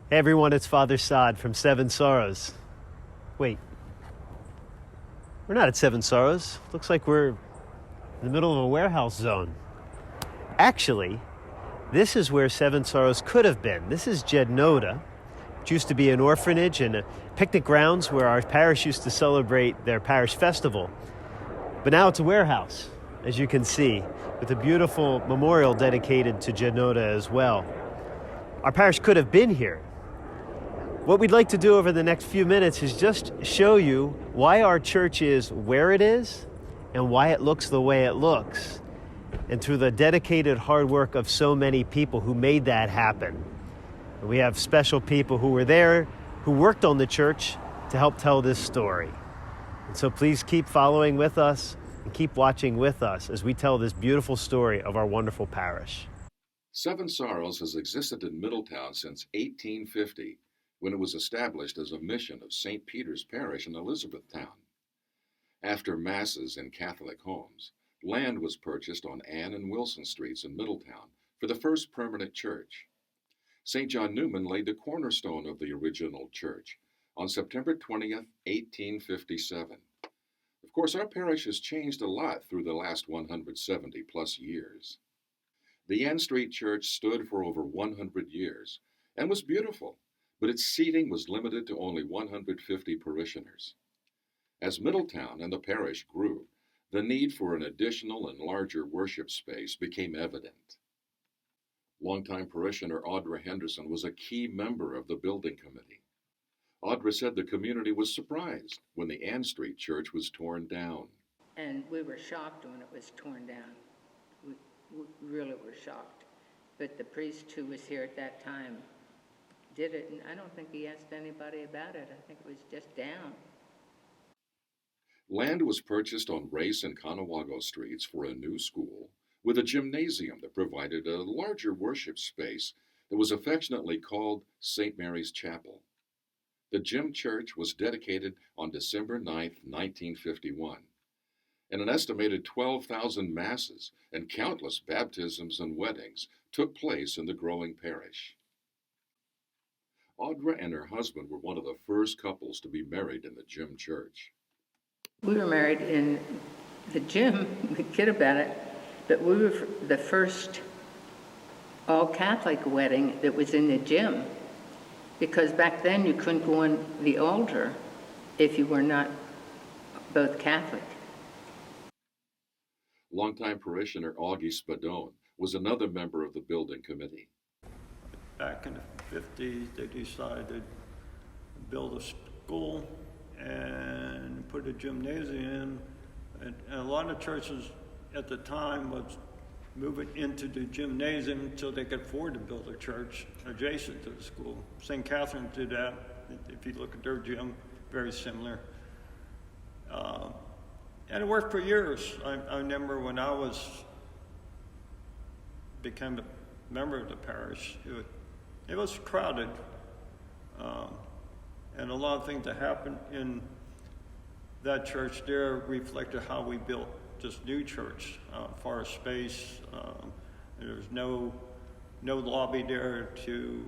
Hey everyone, it's Father Sod from Seven Sorrows. Wait, we're not at Seven Sorrows. Looks like we're in the middle of a warehouse zone. Actually, this is where Seven Sorrows could have been. This is Jednoda, which used to be an orphanage and a picnic grounds where our parish used to celebrate their parish festival. But now it's a warehouse, as you can see, with a beautiful memorial dedicated to Jednoda as well. Our parish could have been here. What we'd like to do over the next few minutes is just show you why our church is where it is and why it looks the way it looks, and through the dedicated hard work of so many people who made that happen. We have special people who were there, who worked on the church to help tell this story. And so please keep following with us and keep watching with us as we tell this beautiful story of our wonderful parish. Seven Sorrows has existed in Middletown since 1850, when it was established as a mission of St. Peter's Parish in Elizabethtown. After masses in Catholic homes, land was purchased on Ann and Wilson Streets in Middletown for the first permanent church. St. John Newman laid the cornerstone of the original church on September 20th, 1857. Of course, our parish has changed a lot through the last 170 plus years. The Ann Street Church stood for over 100 years and was beautiful, but its seating was limited to only 150 parishioners. As Middletown and the parish grew, the need for an additional and larger worship space became evident. Longtime parishioner Audra Henderson was a key member of the building committee. Audra said the community was surprised when the Ann Street Church was torn down. And we were shocked when it was torn down. We really were shocked. But the priest who was here at that time did it, and I don't think he asked anybody about it. I think it was just down. Land was purchased on Race and Conewago Streets for a new school, with a gymnasium that provided a larger worship space that was affectionately called St. Mary's Chapel. The gym church was dedicated on December 9, 1951, and an estimated 12,000 masses and countless baptisms and weddings took place in the growing parish. Audra and her husband were one of the first couples to be married in the gym church. We were married in the gym. We kid about it, but we were the first all-Catholic wedding that was in the gym, because back then you couldn't go on the altar if you were not both Catholic. Longtime parishioner Augie Spadone was another member of the building committee. Back in the 50s, they decided to build a school and put a gymnasium in. And a lot of churches at the time was moving into the gymnasium until they could afford to build a church adjacent to the school. St. Catherine's did that. If you look at their gym, very similar. And it worked for years. I remember when I became a member of the parish, it was crowded, and a lot of things that happened in that church there reflected how we built this new church. Far as space, there was no lobby there to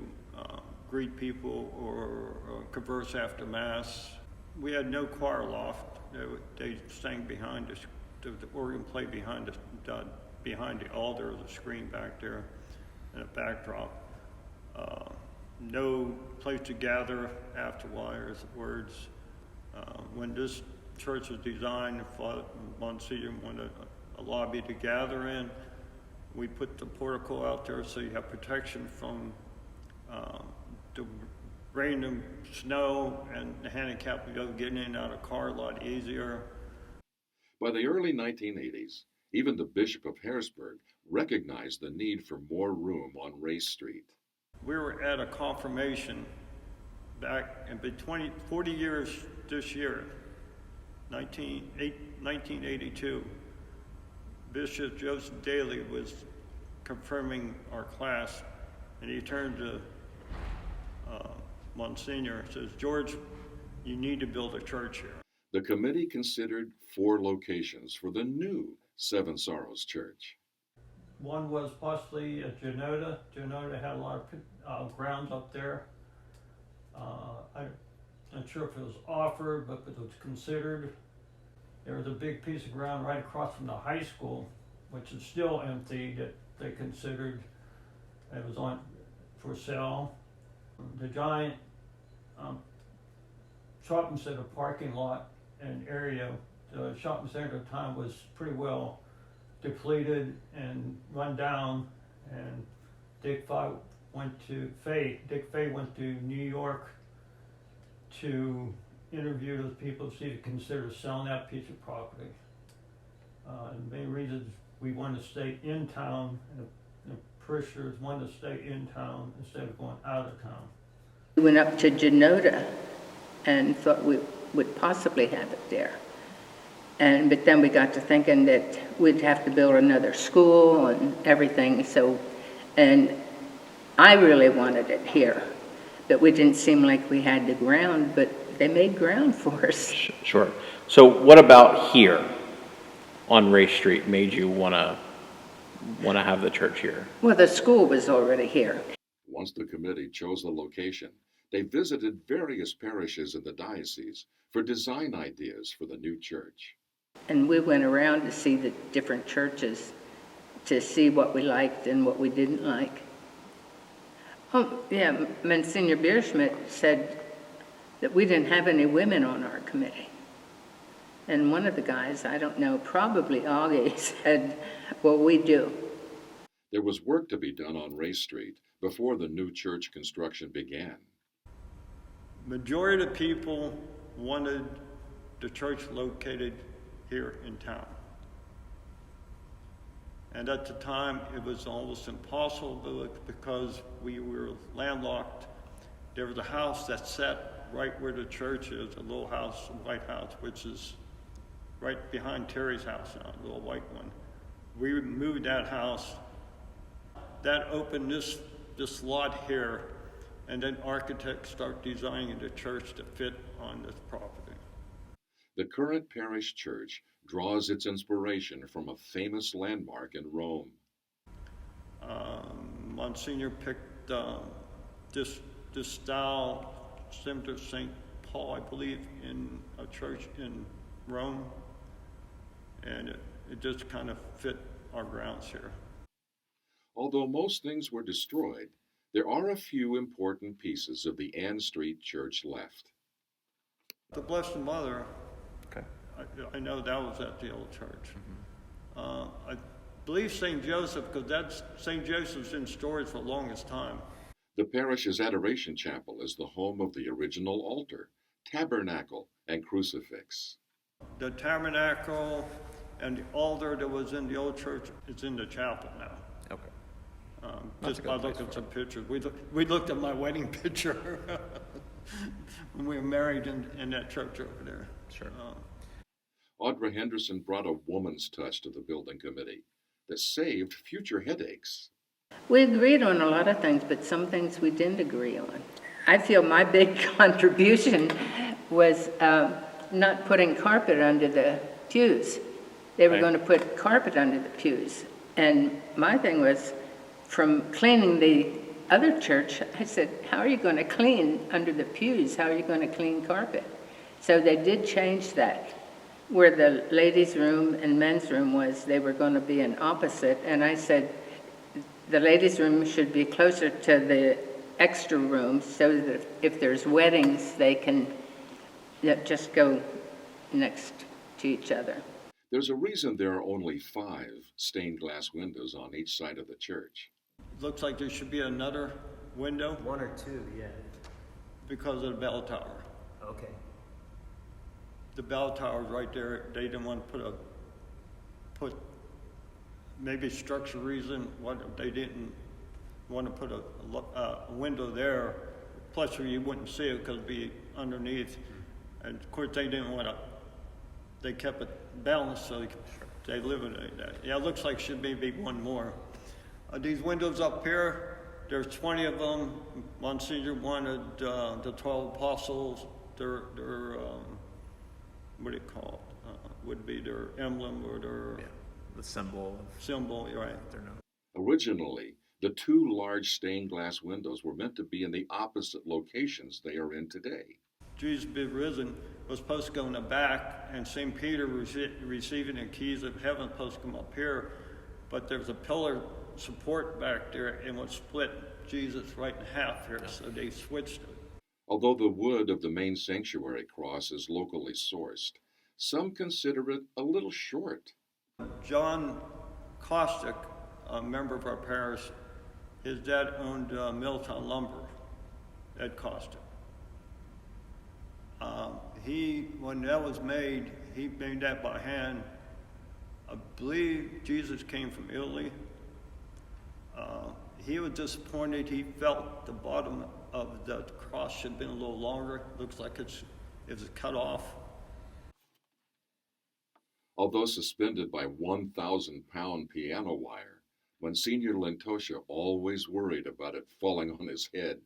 greet people or converse after Mass. We had no choir loft. They sang behind us. The organ played behind the altar, the screen back there, and a backdrop. No place to gather afterwards. When this church was designed, Monsignor wanted a lobby to gather in. We put the portico out there so you have protection from the rain and snow, and the handicap would go getting in and out of the car a lot easier. By the early 1980s, even the Bishop of Harrisburg recognized the need for more room on Race Street. We were at a confirmation back in 40 years this year, 1982. Bishop Joseph Daly was confirming our class, and he turned to Monsignor and says, "George, you need to build a church here." The committee considered 4 locations for the new Seven Sorrows Church. One was possibly at Jednoda. Jednoda had a lot of grounds up there. I'm not sure if it was offered, but it was considered. There was a big piece of ground right across from the high school, which is still empty, that they considered it was on for sale. The giant shopping center parking lot and area, the shopping center at the time was pretty well depleted and run down, and Dick Fay went to New York to interview those people to see if they consider selling that piece of property. The main reasons we wanted to stay in town, and the parishioners wanted to stay in town instead of going out of town. We went up to Genoda and thought we would possibly have it there. But then we got to thinking that we'd have to build another school and everything. And I really wanted it here, but we didn't seem like we had the ground, but they made ground for us. Sure. So what about here on Ray Street made you want to have the church here? Well, the school was already here. Once the committee chose the location, they visited various parishes in the diocese for design ideas for the new church. And we went around to see the different churches to see what we liked and what we didn't like. Oh, yeah, Monsignor Bierschmidt said that we didn't have any women on our committee. And one of the guys, I don't know, probably Augie, said, well, we do. There was work to be done on Ray Street before the new church construction began. Majority of the people wanted the church located here in town. And at the time, it was almost impossible because we were landlocked. There was a house that sat right where the church is, a little house, a white house, which is right behind Terry's house now, a little white one. We moved that house. That opened this lot here, and then architects start designing the church to fit on this property. The current parish church draws its inspiration from a famous landmark in Rome. Monsignor picked this style similar to St. Paul, I believe, in a church in Rome, and it just kind of fit our grounds here. Although most things were destroyed, there are a few important pieces of the Ann Street Church left. The Blessed Mother, Okay. I know that was at the old church. I believe St. Joseph, because St. Joseph's in storage for the longest time. The parish's adoration chapel is the home of the original altar, tabernacle, and crucifix. The tabernacle and the altar that was in the old church is in the chapel now. Okay. Just by looking at some pictures. We looked at my wedding picture when we were married in that church over there. Sure. Audra Henderson brought a woman's touch to the building committee that saved future headaches. We agreed on a lot of things, but some things we didn't agree on. I feel my big contribution was not putting carpet under the pews. They were going to put carpet under the pews. And my thing was, from cleaning the other church, I said, how are you going to clean under the pews? How are you going to clean carpet? So they did change that. Where the ladies' room and men's room was, they were going to be an opposite. And I said, the ladies' room should be closer to the extra rooms so that if there's weddings, they can just go next to each other. There's a reason there are only 5 stained glass windows on each side of the church. Looks like there should be another window 1 or 2, yeah. because of the bell tower. Okay. The bell tower's right there. They didn't want to put maybe structural reason, what they didn't want to put a window there. Plus, you wouldn't see it because it'd be underneath. And of course, they didn't want to. They kept it balanced, so they eliminated that. Yeah, it looks like should maybe one more. These windows up here, there's 20 of them. Monsignor wanted the 12 apostles. Their what do you call it? Would be their emblem or their The symbol. symbol, right? Originally, The two large stained glass windows were meant to be in the opposite locations they are in today. Jesus be risen was supposed to go in the back, and St. Peter receiving the keys of heaven supposed to come up here, but there's a pillar support back there and would split Jesus right in half here, so they switched it. Although the wood of the main sanctuary cross is locally sourced, some consider it a little short. John Kostick, a member of our parish, his dad owned Middletown Lumber, Ed Kostick. When that was made, he made that by hand. I believe Jesus came from Italy. He was disappointed. He felt the bottom of the cross should have been a little longer. Looks like it was cut off. Although suspended by 1,000-pound piano wire, Monsignor Lentosha always worried about it falling on his head.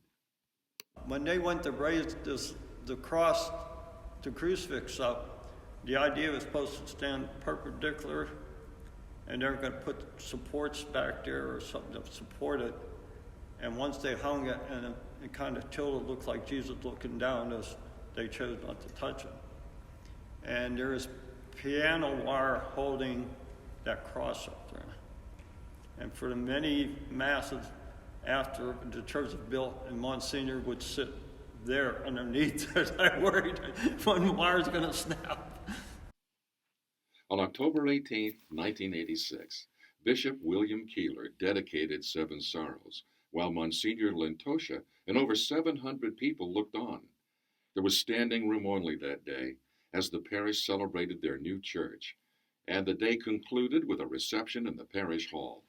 When they went to raise the cross, the crucifix up, the idea was supposed to stand perpendicular, and they're going to put supports back there or something to support it. And once they hung it and it kind of tilted, looked like Jesus looking down, as they chose not to touch it. And there is piano wire holding that cross up there. And for the many masses after the church was built, and Monsignor would sit there underneath it, I worried one wire's going to snap. On October 18, 1986, Bishop William Keeler dedicated Seven Sorrows, while Monsignor Lentosha and over 700 people looked on. There was standing room only that day as the parish celebrated their new church, and the day concluded with a reception in the parish hall.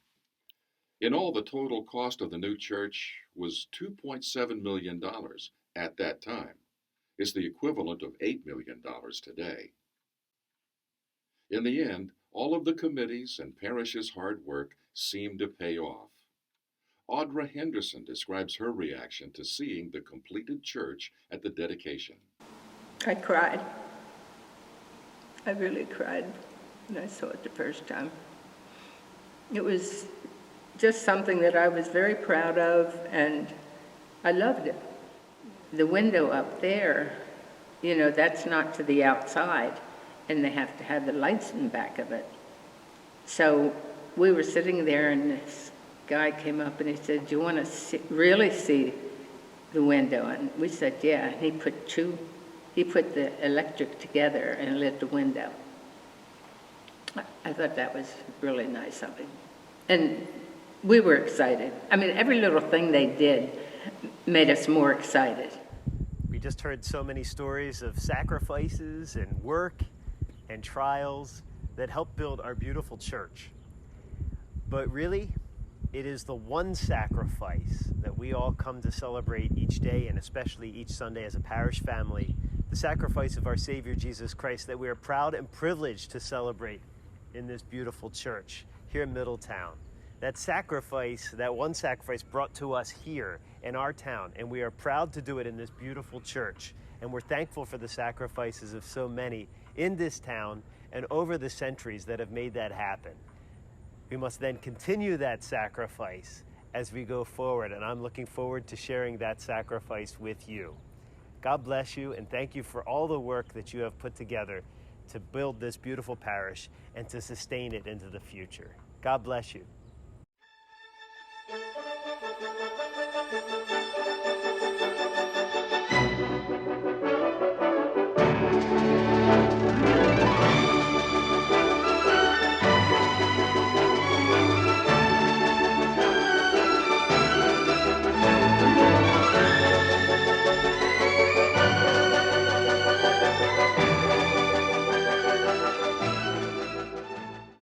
In all, the total cost of the new church was $2.7 million at that time. It's the equivalent of $8 million today. In the end, all of the committees and parish's hard work seemed to pay off. Audra Henderson describes her reaction to seeing the completed church at the dedication. I cried. I really cried when I saw it the first time. It was just something that I was very proud of, and I loved it. The window up there, that's not to the outside, and they have to have the lights in the back of it. So we were sitting there, and this guy came up and he said, "Do you want to really see the window?" And we said, "Yeah." And he put the electric together and lit the window. I thought that was really nice of him. And we were excited. I mean, every little thing they did made us more excited. We just heard so many stories of sacrifices and work and trials that helped build our beautiful church. But really, it is the one sacrifice that we all come to celebrate each day, and especially each Sunday as a parish family, the sacrifice of our Savior Jesus Christ, that we are proud and privileged to celebrate in this beautiful church here in Middletown. That sacrifice, that one sacrifice brought to us here in our town, and we are proud to do it in this beautiful church. And we're thankful for the sacrifices of so many in this town and over the centuries that have made that happen. We must then continue that sacrifice as we go forward, and I'm looking forward to sharing that sacrifice with you. God bless you, and thank you for all the work that you have put together to build this beautiful parish and to sustain it into the future. God bless you.